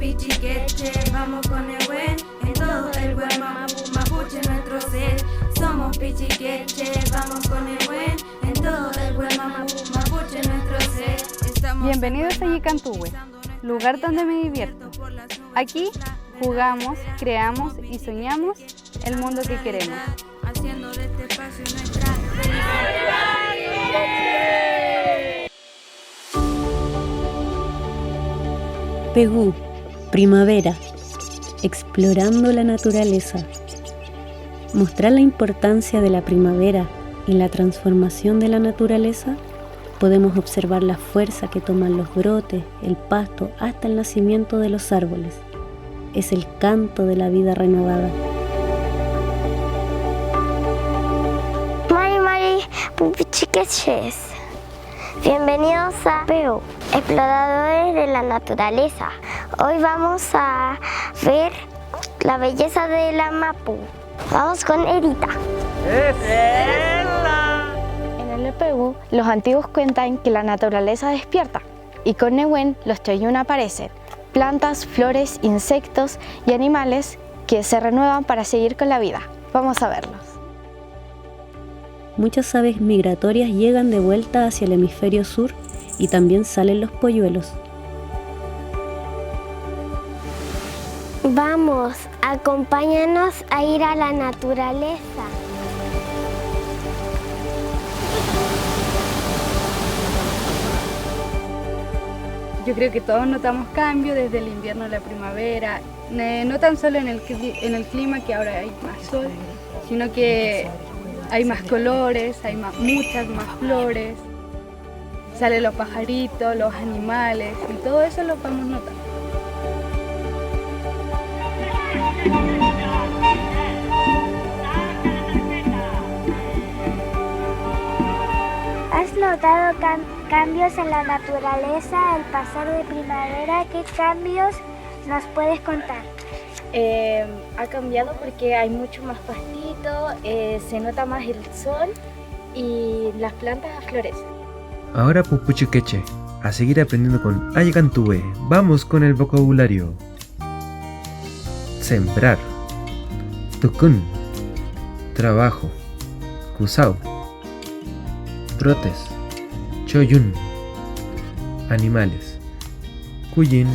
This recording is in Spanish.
pichiqueche, vamos con el buen, en todo el buen mapuche nuestro ser. Somos pichiqueche, vamos con el buen, en todo el buen mapuche nuestro ser. Bienvenidos a Yicantuwe, lugar donde me divierto. Aquí jugamos, creamos y soñamos el mundo que queremos. Haciendo de este espacio nuestra Pegú, primavera, explorando la naturaleza. Mostrar la importancia de la primavera y la transformación de la naturaleza, podemos observar la fuerza que toman los brotes, el pasto, hasta el nacimiento de los árboles. Es el canto de la vida renovada. Mari pupichiqueches. Bienvenidos a Pegú, exploradores de la naturaleza. Hoy vamos a ver la belleza de la Mapu. Vamos con Erita. En el Pegú, los antiguos cuentan que la naturaleza despierta y con Nehuen los Choyún aparecen. Plantas, flores, insectos y animales que se renuevan para seguir con la vida. Vamos a verlos. Muchas aves migratorias llegan de vuelta hacia el hemisferio sur y también salen los polluelos. Vamos, acompáñanos a ir a la naturaleza. Yo creo que todos notamos cambios desde el invierno a la primavera, no tan solo en el clima, que ahora hay más sol, sino que hay más colores, hay muchas más flores, salen los pajaritos, los animales, y todo eso lo podemos notar. ¿Has notado cambios en la naturaleza al pasar de primavera? ¿Qué cambios nos puedes contar? Ha cambiado porque hay mucho más pastito, se nota más el sol y las plantas florecen. Ahora pupuchiqueche, a seguir aprendiendo con Yicantuwe. Vamos con el vocabulario. Sembrar. Tukun. Trabajo. Kusao. Brotes. Choyún. Animales. Kuyin.